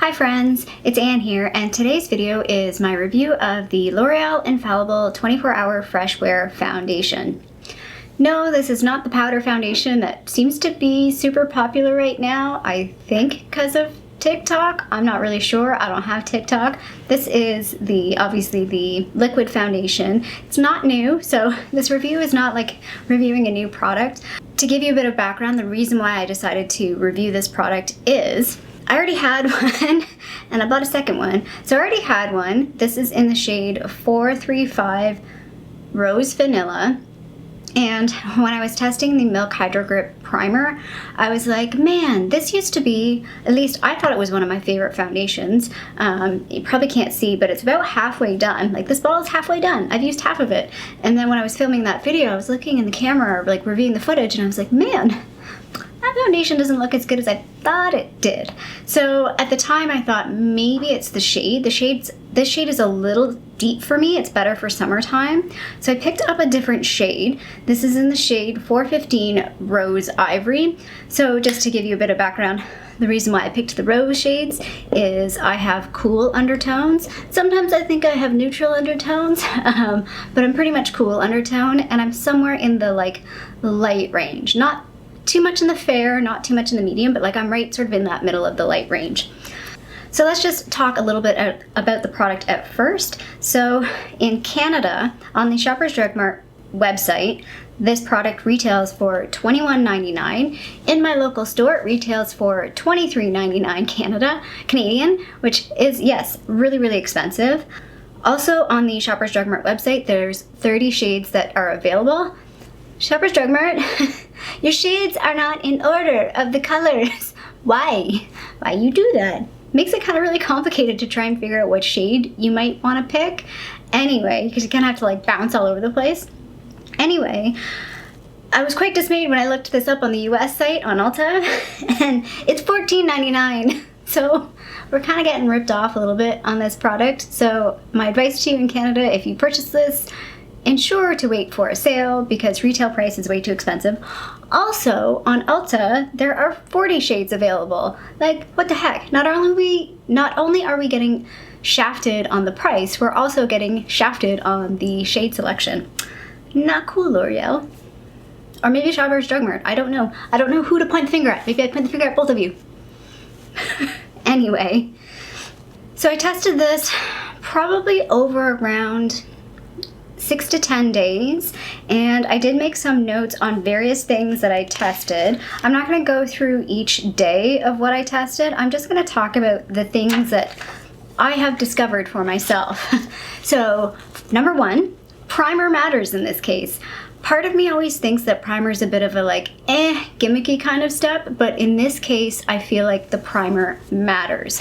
Hi friends, it's Anne here, and today's video is my review of the L'Oreal Infallible 24-Hour Fresh Wear Foundation. No, this is not the powder foundation that seems to be super popular right now, I think because of TikTok. I'm not really sure, I don't have TikTok. This is obviously the liquid foundation. It's not new, so this review is not like reviewing a new product. To give you a bit of background, the reason why I decided to review this product is I already had one and I bought a second one. So I already had one. This is in the shade 435 Rose Vanilla. And when I was testing the Milk Hydro Grip Primer, I was like, man, this used to be, at least I thought it was one of my favorite foundations. You probably can't see, but it's about halfway done. Like, this bottle is halfway done. I've used half of it. And then when I was filming that video, I was looking in the camera, like reviewing the footage, and I was like, man, that foundation doesn't look as good as I thought it did. So at the time I thought maybe it's the shade. This shade is a little deep for me. It's better for summertime. So I picked up a different shade. This is in the shade 415 Rose Ivory. So just to give you a bit of background, the reason why I picked the rose shades is I have cool undertones. Sometimes I think I have neutral undertones, but I'm pretty much cool undertone, and I'm somewhere in the like light range. Not too much in the fair, not too much in the medium, but like I'm right sort of in that middle of the light range. So let's just talk a little bit about the product at first. So in Canada, on the Shoppers Drug Mart website, this product retails for $21.99. In my local store, it retails for $23.99 Canadian, which is, yes, really, really expensive. Also on the Shoppers Drug Mart website, there's 30 shades that are available. Shoppers Drug Mart, your shades are not in order of the colors. Why? Why you do that? Makes it kind of really complicated to try and figure out what shade you might want to pick. Anyway, because you kind of have to like bounce all over the place. Anyway, I was quite dismayed when I looked this up on the US site on Ulta, and it's $14.99. So we're kind of getting ripped off a little bit on this product. So my advice to you in Canada, if you purchase this, ensure to wait for a sale because retail price is way too expensive. Also, on Ulta, there are 40 shades available. Like, what the heck? Not only are we getting shafted on the price, we're also getting shafted on the shade selection. Not cool, L'Oreal. Or maybe Shoppers Drug Mart. I don't know. I don't know who to point the finger at. Maybe I point the finger at both of you. Anyway, so I tested this probably over around 6 to 10 days, and I did make some notes on various things that I tested. I'm not going to go through each day of what I tested. I'm just going to talk about the things that I have discovered for myself. So, number one, primer matters in this case. Part of me always thinks that primer is a bit of a like, gimmicky kind of step, but in this case, I feel like the primer matters.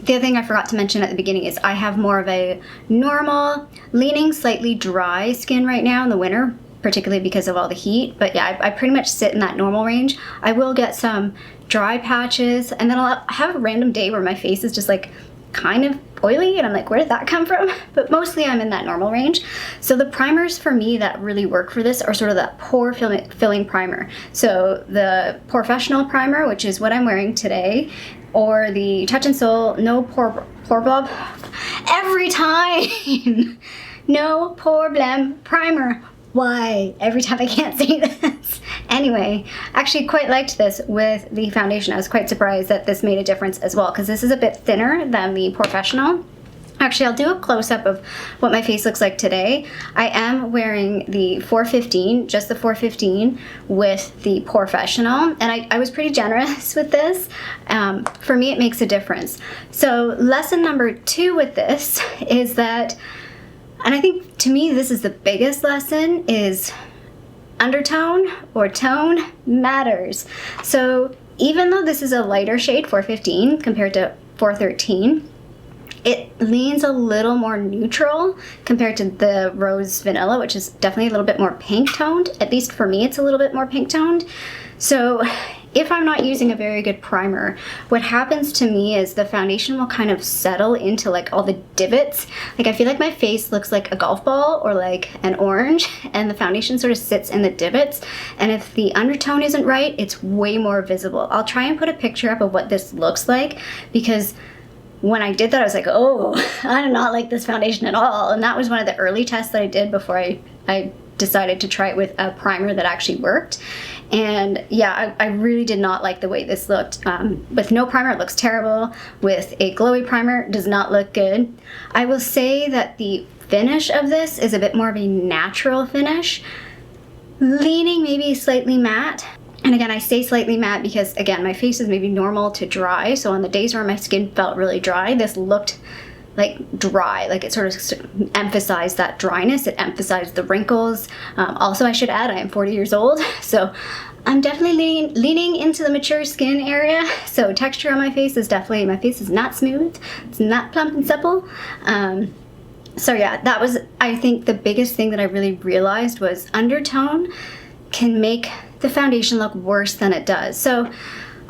The other thing I forgot to mention at the beginning is I have more of a normal, leaning slightly dry skin right now in the winter, particularly because of all the heat. But yeah, I pretty much sit in that normal range. I will get some dry patches, and then I'll have a random day where my face is just like kind of oily, and I'm like, where did that come from? But mostly I'm in that normal range. So the primers for me that really work for this are sort of that pore filling primer. So the Professional primer, which is what I'm wearing today, or the Touch in Sol No Pore Blob. Every time! No Problem Primer. Why? Every time I can't say this. Anyway, actually quite liked this with the foundation. I was quite surprised that this made a difference as well, because this is a bit thinner than the Professional. Actually, I'll do a close-up of what my face looks like today. I am wearing the 415, just the 415, with the Professional, and I was pretty generous with this. For me, it makes a difference. So lesson number 2 with this is that, and I think to me this is the biggest lesson, is undertone or tone matters. So even though this is a lighter shade, 415, compared to 413, it leans a little more neutral compared to the Rose Vanilla, which is definitely a little bit more pink toned. At least for me, it's a little bit more pink toned. So if I'm not using a very good primer, what happens to me is the foundation will kind of settle into like all the divots. Like I feel like my face looks like a golf ball or like an orange, and the foundation sort of sits in the divots. And if the undertone isn't right, it's way more visible. I'll try and put a picture up of what this looks like, because when I did that, I was like, oh, I do not like this foundation at all. And that was one of the early tests that I did before I decided to try it with a primer that actually worked. And yeah, I really did not like the way this looked. With no primer, it looks terrible. With a glowy primer, it does not look good. I will say that the finish of this is a bit more of a natural finish, leaning maybe slightly matte. And again, I say slightly matte because, again, my face is maybe normal to dry. So on the days where my skin felt really dry, this looked like dry, like it sort of emphasized that dryness. It emphasized the wrinkles. Also, I should add, I am 40 years old, so I'm definitely leaning into the mature skin area. So texture on my face is definitely, my face is not smooth. It's not plump and supple. So yeah, that was, I think, the biggest thing that I really realized was undertone can make the foundation look worse than it does. So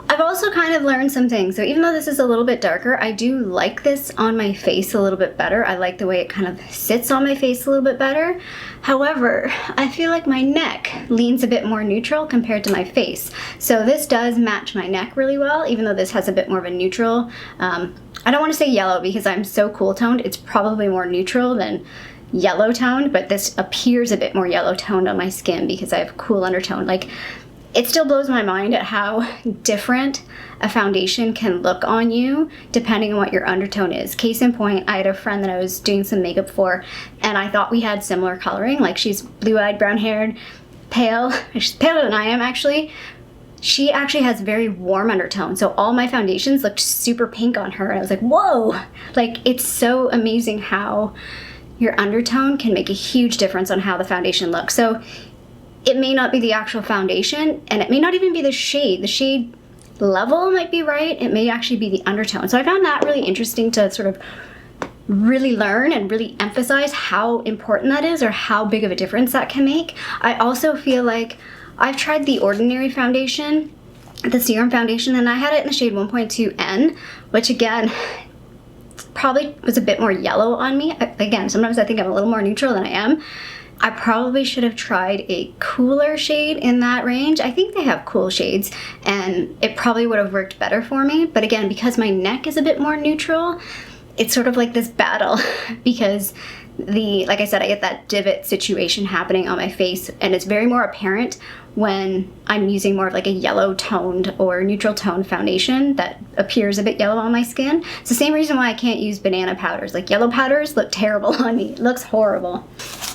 I've also kind of learned some things. So even though this is a little bit darker, I do like this on my face a little bit better. I like the way it kind of sits on my face a little bit better. However, I feel like my neck leans a bit more neutral compared to my face. So this does match my neck really well, even though this has a bit more of a neutral, I don't want to say yellow because I'm so cool toned. It's probably more neutral than yellow toned, but this appears a bit more yellow toned on my skin because I have cool undertone. Like, it still blows my mind at how different a foundation can look on you depending on what your undertone is. Case in point, I had a friend that I was doing some makeup for, and I thought we had similar coloring. Like, she's blue-eyed, brown-haired, pale. She's paler than I am, actually. She actually has very warm undertone, so all my foundations looked super pink on her, and I was like, whoa! Like, it's so amazing how your undertone can make a huge difference on how the foundation looks. So it may not be the actual foundation, and it may not even be the shade. The shade level might be right. It may actually be the undertone. So I found that really interesting to sort of really learn and really emphasize how important that is, or how big of a difference that can make. I also feel like I've tried the Ordinary foundation, the serum foundation, and I had it in the shade 1.2N, which again, probably was a bit more yellow on me. Again, sometimes I think I'm a little more neutral than I am. I probably should have tried a cooler shade in that range. I think they have cool shades, and it probably would have worked better for me. But again, because my neck is a bit more neutral, it's sort of like this battle because like I said, I get that divot situation happening on my face, and it's very more apparent when I'm using more of like a yellow toned or neutral toned foundation that appears a bit yellow on my skin. It's the same reason why I can't use banana powders. Like, yellow powders look terrible on me. It looks horrible.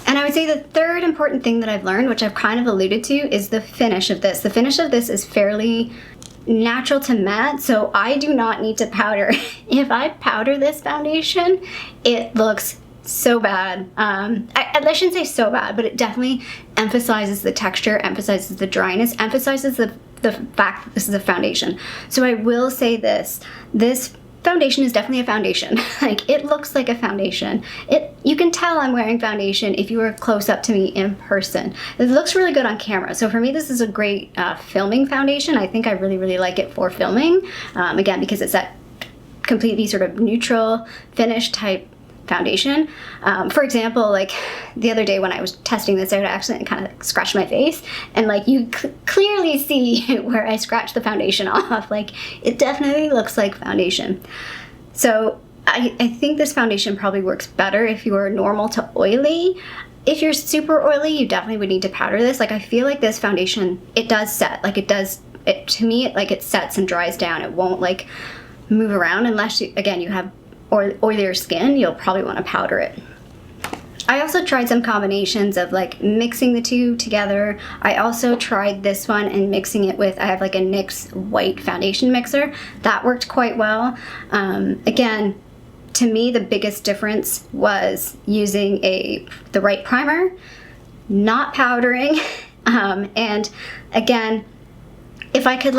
And I would say the third important thing that I've learned, which I've kind of alluded to, is the finish of this. The finish of this is fairly natural to matte, so I do not need to powder. If I powder this foundation, it looks so bad. I shouldn't say so bad, but it definitely emphasizes the texture, emphasizes the dryness, emphasizes the fact that this is a foundation. So I will say this foundation is definitely a foundation. Like, it looks like a foundation. You can tell I'm wearing foundation if you were close up to me in person. It looks really good on camera. So for me, this is a great filming foundation. I think I really, really like it for filming. Again, because it's that completely sort of neutral finish type foundation. For example, like the other day when I was testing this, I would accidentally kind of scratch my face, and like you clearly see where I scratched the foundation off. Like, it definitely looks like foundation. So I think this foundation probably works better if you are normal to oily. If you're super oily, you definitely would need to powder this. Like, I feel like this foundation, it does set. Like, to me, it sets and dries down. It won't like move around unless you have oilier skin. You'll probably want to powder it. I also tried some combinations of like mixing the two together. I also tried this one and mixing it with, I have like a NYX white foundation mixer. That worked quite well. Again, to me, the biggest difference was using the right primer, not powdering. And again, if I could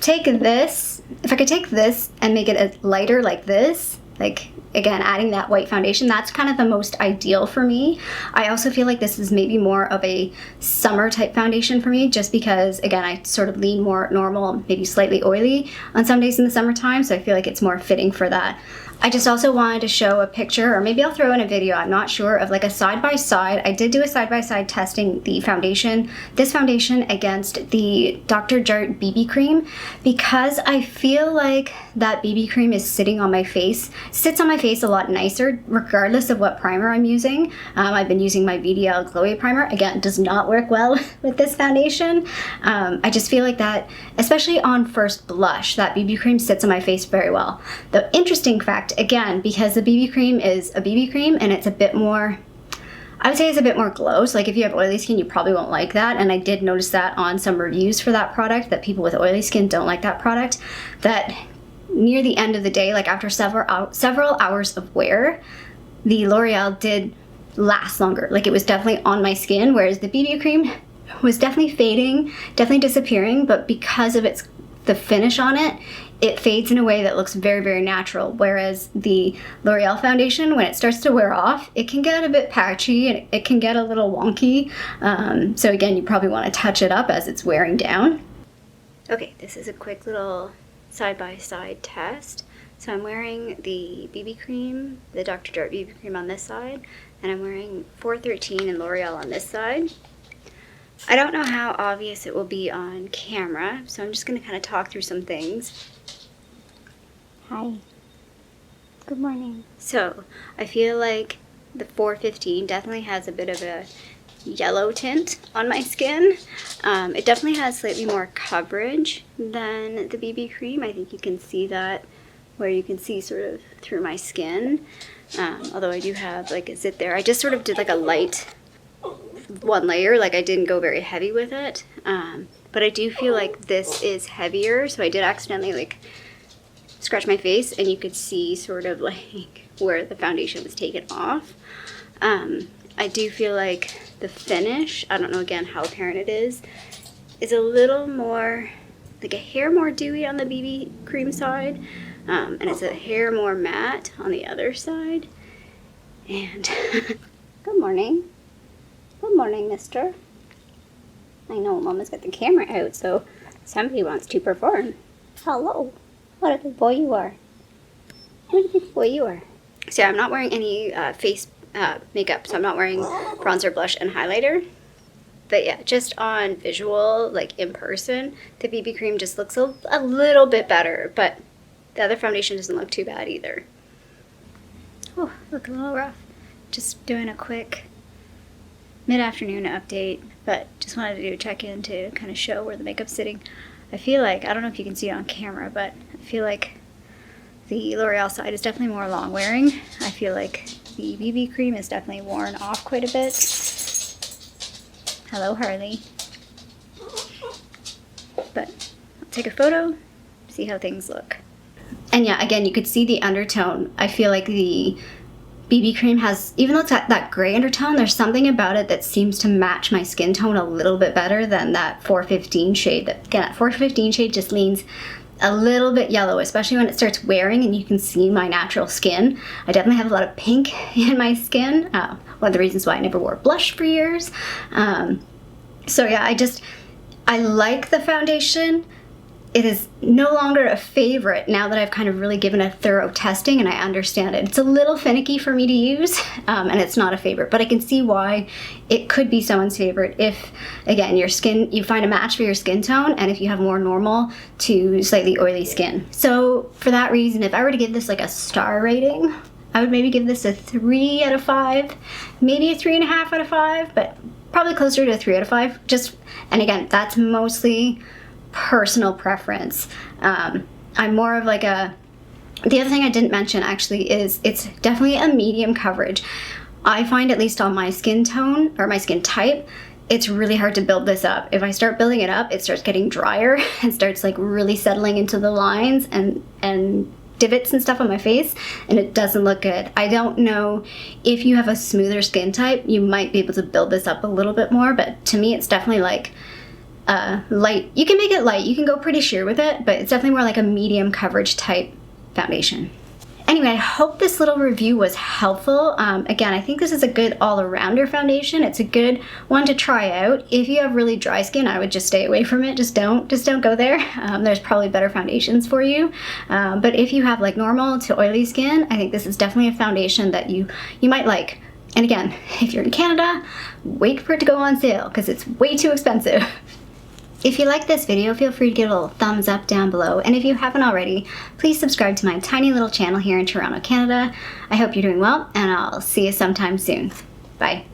take this and make it lighter like this, like again, adding that white foundation, that's kind of the most ideal for me. I also feel like this is maybe more of a summer type foundation for me, just because, again, I sort of lean more normal, maybe slightly oily on some days in the summertime, so I feel like it's more fitting for that. I just also wanted to show a picture, or maybe I'll throw in a video, I'm not sure, of like a side-by-side. I did do a side-by-side testing the foundation, this foundation against the Dr. Jart BB cream, because I feel like that BB cream is sitting on my face, sits on my face a lot nicer, regardless of what primer I'm using. I've been using my VDL Glowy primer. Again, does not work well with this foundation. I just feel like that, especially on first blush, that BB cream sits on my face very well. The interesting fact, again, because the BB cream is a BB cream and it's a bit more, I would say it's a bit more glow. So like if you have oily skin, you probably won't like that. And I did notice that on some reviews for that product, that people with oily skin don't like that product. That near the end of the day, like after several hours of wear, the L'Oreal did last longer. Like it was definitely on my skin, whereas the BB cream was definitely fading, definitely disappearing, but because of the finish on it, it fades in a way that looks very, very natural. Whereas the L'Oreal foundation, when it starts to wear off, it can get a bit patchy and it can get a little wonky. So again, you probably want to touch it up as it's wearing down. Okay, this is a quick little side-by-side test. So I'm wearing the BB cream, the Dr. Jart BB cream on this side, and I'm wearing 413 and L'Oreal on this side. I don't know how obvious it will be on camera, so I'm just going to kind of talk through some things. Hi. Good morning. So, I feel like the 415 definitely has a bit of a yellow tint on my skin. It definitely has slightly more coverage than the BB cream. I think you can see that where you can see sort of through my skin. Although I do have like a zit there. I just sort of did like a light one layer, like I didn't go very heavy with it. But I do feel like this is heavier, so I did accidentally like scratch my face and you could see sort of like where the foundation was taken off. I do feel like the finish, I don't know again how apparent it is a little more, like a hair more dewy on the BB cream side, and it's a hair more matte on the other side. And good morning. Good morning, mister. I know Mama's got the camera out, so somebody wants to perform. Hello. What a good boy you are. What a good boy you are. So I'm not wearing any face makeup, so I'm not wearing bronzer, blush, and highlighter. But yeah, just on visual, like in person, the BB cream just looks a little bit better, but the other foundation doesn't look too bad either. Oh, look a little rough. Just doing a quick mid-afternoon update, but just wanted to do a check-in to kind of show where the makeup's sitting. I feel like, I don't know if you can see it on camera, but I feel like the L'Oreal side is definitely more long wearing. I feel like the BB cream is definitely worn off quite a bit. Hello, Harley. But I'll take a photo, see how things look. And yeah, again, you could see the undertone. I feel like the BB cream has, even though it's got that gray undertone, there's something about it that seems to match my skin tone a little bit better than that 415 shade. Again, that 415 shade just leans a little bit yellow, especially when it starts wearing and you can see my natural skin. I definitely have a lot of pink in my skin. One of the reasons why I never wore blush for years. So yeah, I like the foundation. It is no longer a favorite now that I've kind of really given a thorough testing and I understand it. It's a little finicky for me to use, and it's not a favorite, but I can see why it could be someone's favorite if, again, you find a match for your skin tone and if you have more normal to slightly oily skin. So for that reason, if I were to give this like a star rating, I would maybe give this a 3 out of 5, maybe a 3.5 out of 5, but probably closer to a 3 out of 5. And again, that's mostly personal preference. I'm more of like the other thing I didn't mention actually is it's definitely a medium coverage. I find, at least on my skin tone or my skin type, it's really hard to build this up. If I start building it up, it starts getting drier and starts like really settling into the lines and divots and stuff on my face, and it doesn't look good. I don't know if you have a smoother skin type, you might be able to build this up a little bit more, but to me it's definitely like light. You can make it light, you can go pretty sheer with it, but it's definitely more like a medium coverage type foundation. Anyway, I hope this little review was helpful. Again, I think this is a good all-arounder foundation. It's a good one to try out. If you have really dry skin, I would just stay away from it. Just don't go there. There's probably better foundations for you. But if you have like normal to oily skin, I think this is definitely a foundation that you might like. And again, if you're in Canada, wait for it to go on sale because it's way too expensive. If you like this video, feel free to give it a little thumbs up down below. And if you haven't already, please subscribe to my tiny little channel here in Toronto, Canada. I hope you're doing well, and I'll see you sometime soon. Bye.